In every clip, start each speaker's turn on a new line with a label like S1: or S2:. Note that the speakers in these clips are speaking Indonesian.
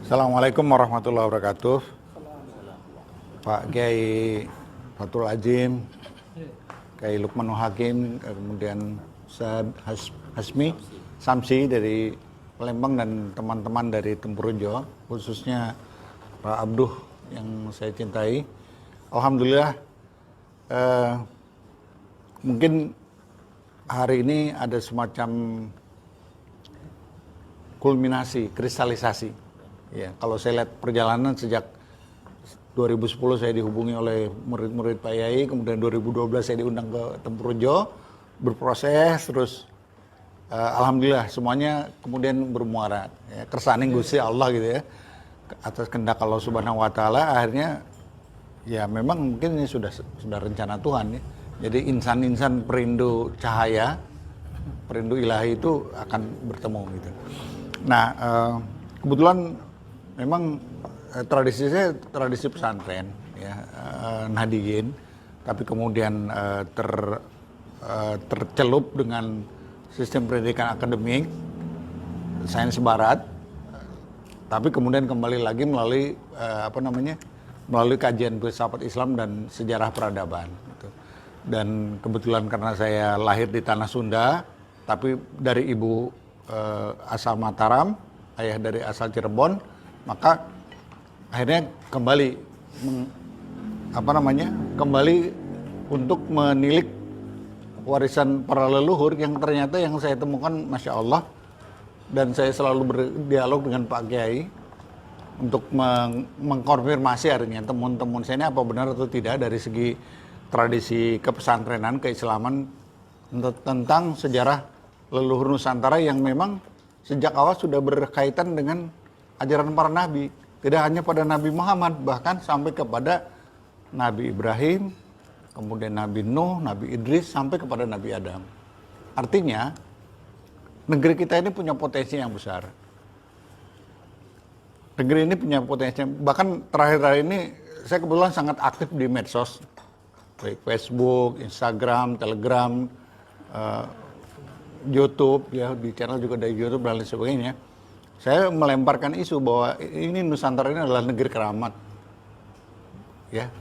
S1: Assalamualaikum warahmatullahi wabarakatuh. Pak Kiai Fathul Azim, Kiai Lukmanul Hakim, kemudian Ustaz Hasmi Samsi dari Palembang dan teman-teman dari Tempurjo, khususnya Pak Abduh yang saya cintai. Alhamdulillah, mungkin hari ini ada semacam kulminasi, kristalisasi. Ya, kalau saya lihat perjalanan sejak 2010 saya dihubungi oleh murid-murid Pak Yai, kemudian 2012 saya diundang ke Tempurjo, berproses terus. Alhamdulillah semuanya kemudian bermuara. Ya, kersane Gusti Allah gitu ya, atas kehendak Allah Subhanahu Wa Taala. Akhirnya ya memang mungkin ini sudah rencana Tuhan ya. Jadi insan-insan perindu cahaya, perindu ilahi itu akan bertemu gitu. Nah, kebetulan memang tradisi saya tradisi pesantren ya, Nahdiyin, tapi kemudian tercelup dengan sistem pendidikan akademik sains barat, tapi kemudian kembali lagi melalui melalui kajian filsafat Islam dan sejarah peradaban gitu. Dan kebetulan karena saya lahir di tanah Sunda, tapi dari ibu asal Mataram, ayah dari asal Cirebon, maka akhirnya kembali kembali untuk menilik warisan para leluhur yang ternyata yang saya temukan Masya Allah, dan saya selalu berdialog dengan Pak Kiai untuk mengkonfirmasi akhirnya temuan-temuan saya ini apa benar atau tidak dari segi tradisi kepesantrenan, keislaman tentang sejarah leluhur Nusantara yang memang sejak awal sudah berkaitan dengan ajaran para nabi. Tidak hanya pada Nabi Muhammad, bahkan sampai kepada Nabi Ibrahim, kemudian Nabi Nuh, Nabi Idris, sampai kepada Nabi Adam. Artinya, negeri kita ini punya potensi yang besar. Negeri ini punya potensi, bahkan terakhir-terakhir ini saya kebetulan sangat aktif di medsos, baik Facebook, Instagram, Telegram, YouTube, ya di channel juga dari YouTube dan lain sebagainya. Saya melemparkan isu bahwa ini Nusantara ini adalah negeri keramat, ya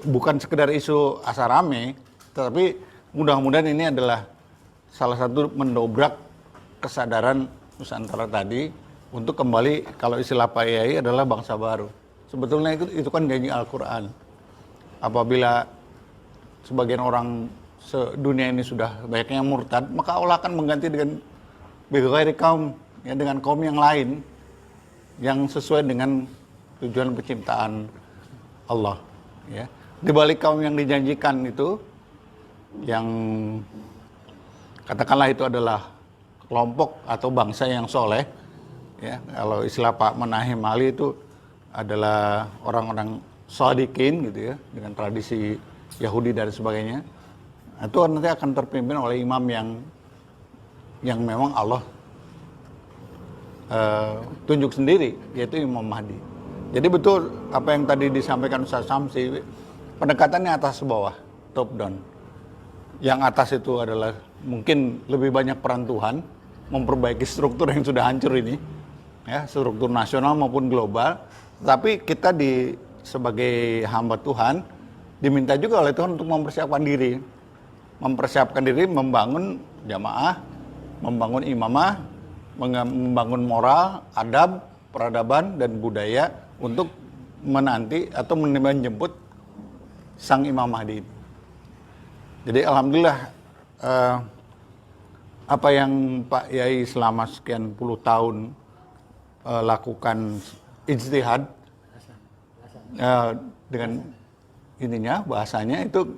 S1: bukan sekedar isu asarame, tetapi mudah-mudahan ini adalah salah satu mendobrak kesadaran Nusantara tadi untuk kembali, kalau istilah Pak Yai adalah bangsa baru. Sebetulnya itu kan janji Al-Quran. Apabila sebagian orang sedunia ini sudah banyak yang murtad, maka Allah akan mengganti dengan bighairi kaum, ya, dengan kaum yang lain yang sesuai dengan tujuan penciptaan Allah, ya. Di balik kaum yang dijanjikan itu, yang katakanlah itu adalah kelompok atau bangsa yang soleh, ya. Kalau istilah Pak Manahim Ali itu adalah orang-orang shadiqin gitu ya, dengan tradisi Yahudi dan sebagainya. Itu nanti akan terpimpin oleh imam yang memang Allah tunjuk sendiri, yaitu Imam Mahdi. Jadi betul apa yang tadi disampaikan Ustaz Samsi, pendekatannya atas bawah, top down. Yang atas itu adalah mungkin lebih banyak peran Tuhan memperbaiki struktur yang sudah hancur ini, ya, struktur nasional maupun global. Tapi kita sebagai hamba Tuhan diminta juga oleh Tuhan untuk mempersiapkan diri, membangun jamaah, membangun imamah, membangun moral, adab, peradaban, dan budaya untuk menanti atau menjemput sang Imam Mahdi. Jadi alhamdulillah apa yang Pak Yai selama sekian puluh tahun lakukan ijtihad dengan ininya, bahasanya itu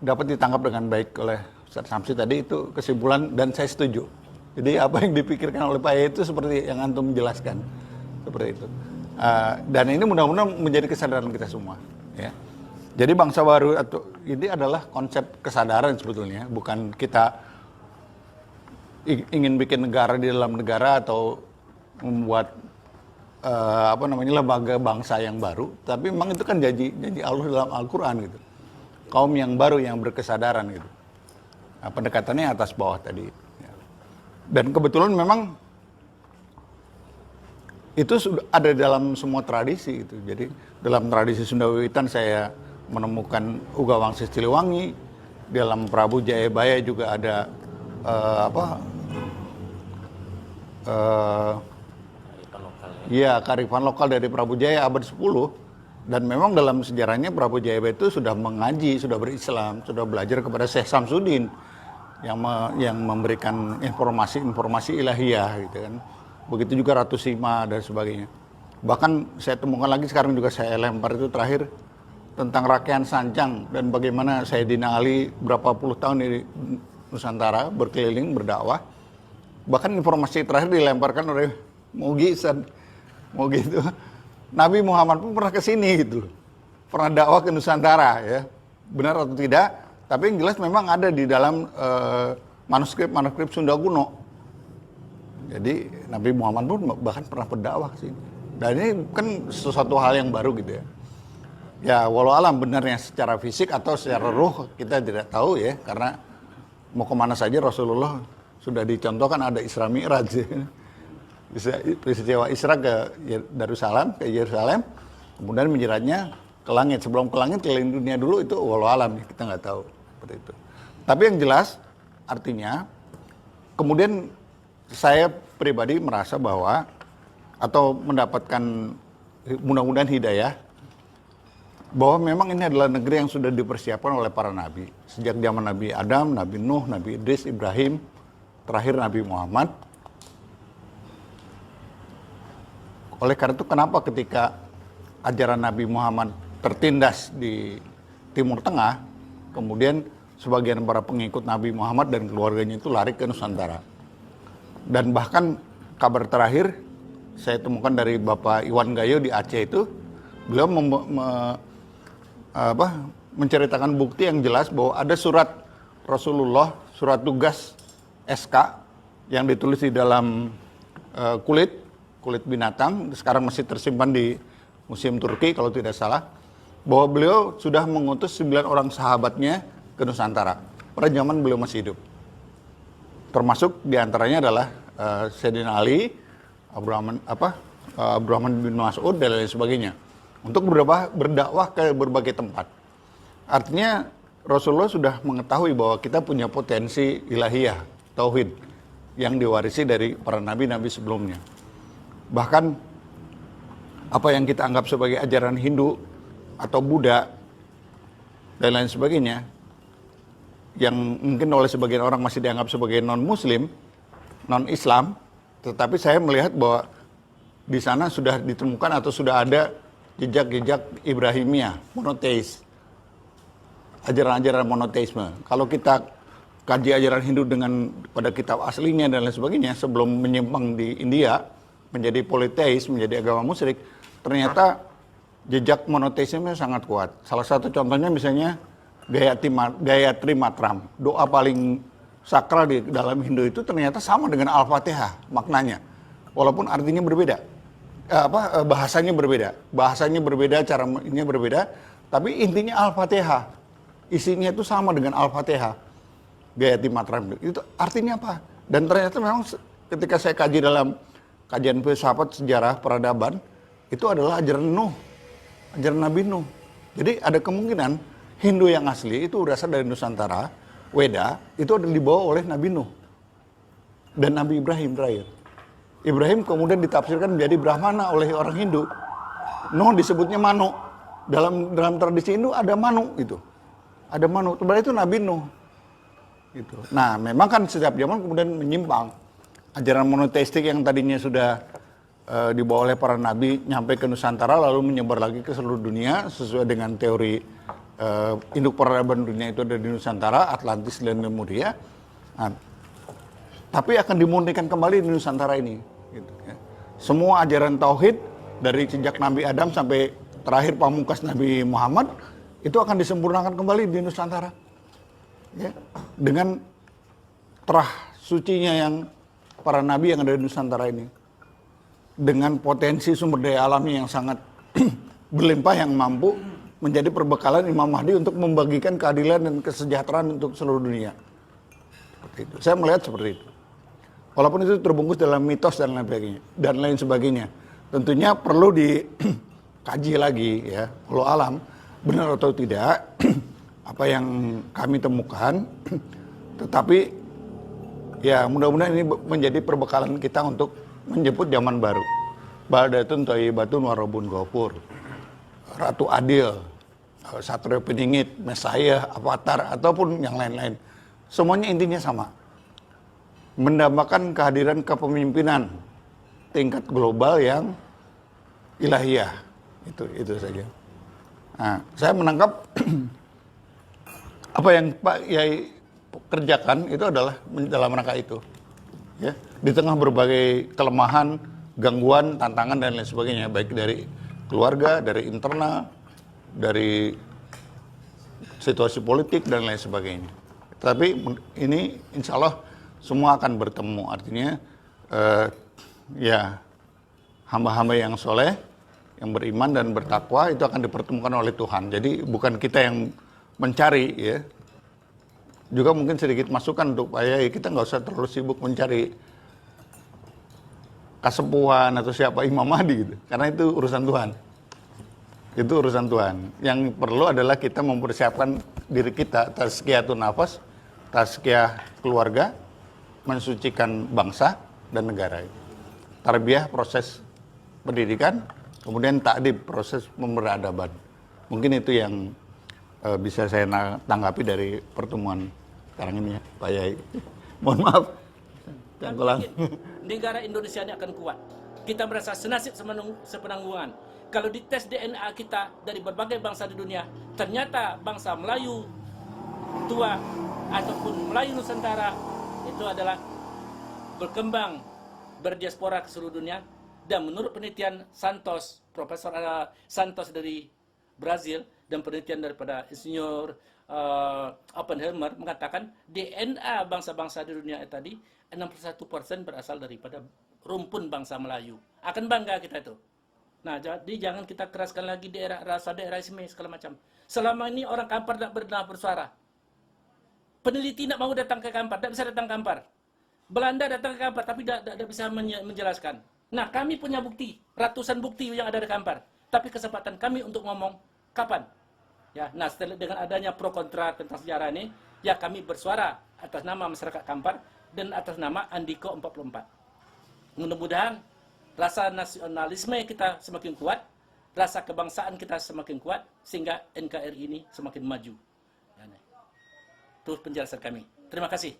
S1: dapat ditangkap dengan baik oleh Ustaz Samsi tadi, itu kesimpulan dan saya setuju. Jadi apa yang dipikirkan oleh Pak Yai itu seperti yang antum menjelaskan, seperti itu. Dan ini mudah-mudahan menjadi kesadaran kita semua, ya. Jadi bangsa baru atau ini adalah konsep kesadaran sebetulnya, bukan kita ingin bikin negara di dalam negara atau membuat lembaga bangsa yang baru, tapi memang itu kan janji Allah dalam Al-Quran gitu. Kaum yang baru yang berkesadaran gitu. Nah, pendekatannya atas bawah tadi. Ya. Dan kebetulan memang itu sudah ada dalam semua tradisi itu. Jadi dalam tradisi Sunda Wiwitan saya menemukan Uga Wangsit Siliwangi, dalam Prabu Jayabaya juga ada kearifan lokal dari Prabu Jaya abad 10. Dan memang dalam sejarahnya Prabu Jayabaya itu sudah mengaji, sudah berislam, sudah belajar kepada Syekh Samsudin yang memberikan informasi ilahiyah gitu kan. Begitu juga Ratu Sima dan sebagainya. Bahkan saya temukan lagi sekarang juga saya lempar itu terakhir tentang Rakyat Sancang dan bagaimana Sayyidina Ali berapa puluh tahun di Nusantara berkeliling berdakwah. Bahkan informasi terakhir dilemparkan oleh Mugi itu. Nabi Muhammad pun pernah ke sini gitu. Pernah dakwah ke Nusantara ya. Benar atau tidak? Tapi yang jelas memang ada di dalam manuskrip Sunda kuno. Jadi Nabi Muhammad pun bahkan pernah berdakwah ke sini. Dan ini kan sesuatu hal yang baru gitu ya. Ya walau alam benarnya secara fisik atau secara ruh kita tidak tahu ya. Karena mau kemana saja Rasulullah sudah dicontohkan ada Isra Mi'raj. Peristiwa Isra ke Yerusalem, kemudian menjeratnya ke langit. Sebelum ke langit keliling dunia dulu itu walau alam ya, kita nggak tahu seperti itu. Tapi yang jelas artinya kemudian saya pribadi merasa bahwa atau mendapatkan mudah-mudahan hidayah bahwa memang ini adalah negeri yang sudah dipersiapkan oleh para nabi. Sejak zaman Nabi Adam, Nabi Nuh, Nabi Idris, Ibrahim, terakhir Nabi Muhammad. Oleh karena itu kenapa ketika ajaran Nabi Muhammad tertindas di Timur Tengah, kemudian sebagian para pengikut Nabi Muhammad dan keluarganya itu lari ke Nusantara. Dan bahkan kabar terakhir saya temukan dari Bapak Iwan Gayo di Aceh itu, beliau menceritakan bukti yang jelas bahwa ada surat Rasulullah, surat tugas SK yang ditulis di dalam kulit binatang, sekarang masih tersimpan di Museum Turki kalau tidak salah, bahwa beliau sudah mengutus 9 orang sahabatnya ke Nusantara pada zaman beliau masih hidup. Termasuk diantaranya adalah Sayyidina Ali, Abdurrahman bin Mas'ud dan lain sebagainya untuk berdakwah ke berbagai tempat. Artinya Rasulullah sudah mengetahui bahwa kita punya potensi ilahiyah, tauhid yang diwarisi dari para nabi-nabi sebelumnya. Bahkan apa yang kita anggap sebagai ajaran Hindu atau Buddha dan lain sebagainya yang mungkin oleh sebagian orang masih dianggap sebagai non-Muslim, non-Islam, tetapi saya melihat bahwa di sana sudah ditemukan atau sudah ada jejak-jejak Ibrahimiyah, monoteis, ajaran-ajaran monoteisme. Kalau kita kaji ajaran Hindu dengan pada kitab aslinya dan lain sebagainya, sebelum menyimpang di India menjadi politeis, menjadi agama musyrik, ternyata jejak monoteisme sangat kuat. Salah satu contohnya misalnya Gayatri Matram, doa paling sakral di dalam Hindu itu ternyata sama dengan Al-Fatihah maknanya, walaupun artinya berbeda, bahasanya berbeda, caranya berbeda, tapi intinya Al-Fatihah, isinya itu sama dengan Al-Fatihah. Gayatri Matram itu artinya apa? Dan ternyata memang ketika saya kaji dalam kajian filsafat sejarah peradaban, itu adalah ajaran Nuh, ajaran Nabi Nuh. Jadi ada kemungkinan Hindu yang asli itu berasal dari Nusantara, Weda, itu adalah dibawa oleh Nabi Nuh dan Nabi Ibrahim terakhir. Ibrahim kemudian ditafsirkan menjadi Brahmana oleh orang Hindu. Nuh disebutnya Manu. Dalam tradisi Hindu ada Manu itu. Ada Manu, berarti itu Nabi Nuh. Gitu. Nah, memang kan setiap zaman kemudian menyimpang. Ajaran monoteistik yang tadinya sudah dibawa oleh para nabi nyampe ke Nusantara lalu menyebar lagi ke seluruh dunia sesuai dengan teori induk peradaban dunia itu ada di Nusantara, Atlantis dan Lemuria. Nah, tapi akan dimurnikan kembali di Nusantara ini. Gitu, ya. Semua ajaran tauhid dari sejak Nabi Adam sampai terakhir pamungkas Nabi Muhammad itu akan disempurnakan kembali di Nusantara. Ya, dengan terah sucinya yang para nabi yang ada di Nusantara ini. Dengan potensi sumber daya alamnya yang sangat berlimpah yang mampu menjadi perbekalan Imam Mahdi untuk membagikan keadilan dan kesejahteraan untuk seluruh dunia. Seperti itu. Saya melihat seperti itu. Walaupun itu terbungkus dalam mitos dan lain sebagainya. Tentunya perlu dikaji lagi ya, walau alam benar atau tidak apa yang kami temukan. Tetapi ya mudah-mudahan ini menjadi perbekalan kita untuk menjemput zaman baru. Baldatun thayyibatun warabun ghafur. Ratu Adil, Satrio Piningit, Messiah, Avatar ataupun yang lain-lain. Semuanya intinya sama. Mendambakan kehadiran kepemimpinan tingkat global yang ilahiyah. Itu saja. Nah, saya menangkap apa yang Pak Yai kerjakan itu adalah dalam rangka itu. Ya, di tengah berbagai kelemahan, gangguan, tantangan dan lain sebagainya, baik dari keluarga, dari internal, dari situasi politik dan lain sebagainya. Tapi ini insya Allah semua akan bertemu. Artinya ya hamba-hamba yang soleh, yang beriman dan bertakwa itu akan dipertemukan oleh Tuhan. Jadi bukan kita yang mencari ya. Juga mungkin sedikit masukan untuk Pak Yai, kita nggak usah terlalu sibuk mencari kesepuhan atau siapa Imam Mahdi gitu. Karena itu urusan Tuhan. Itu urusan Tuhan. Yang perlu adalah kita mempersiapkan diri kita, tazkiyatun nafas, tazkiyah keluarga, mensucikan bangsa dan negara. Tarbiyah proses pendidikan, kemudian ta'dib proses pemberadaban. Mungkin itu yang bisa saya tanggapi dari pertemuan sekarang ini ya, Pak Yai. Mohon maaf.
S2: Negara Indonesia ini akan kuat. Kita merasa senasib sepenanggungan. Kalau dites DNA kita dari berbagai bangsa di dunia, ternyata bangsa Melayu tua ataupun Melayu Nusantara itu adalah berkembang berdiaspora ke seluruh dunia. Dan menurut penelitian Santos, Profesor Santos dari Brazil, dan penelitian daripada Insinyur Oppenheimer mengatakan DNA bangsa-bangsa di dunia tadi 61% berasal daripada rumpun bangsa Melayu. Akan bangga kita itu. Nah, jadi jangan kita keraskan lagi daerah rasa daerahisme segala macam. Selama ini orang Kampar tidak pernah bersuara. Peneliti tidak mau datang ke Kampar, tidak bisa datang ke Kampar. Belanda datang ke Kampar, tapi tidak bisa menjelaskan. Nah, kami punya bukti, ratusan bukti yang ada di Kampar. Tapi kesempatan kami untuk ngomong, kapan? Ya, nah setelah dengan adanya pro kontra tentang sejarah ini, ya kami bersuara atas nama masyarakat Kampar dan atas nama Andiko 44. Mudah-mudahan rasa nasionalisme kita semakin kuat, rasa kebangsaan kita semakin kuat, sehingga NKRI ini semakin maju. Itu penjelasan kami. Terima kasih.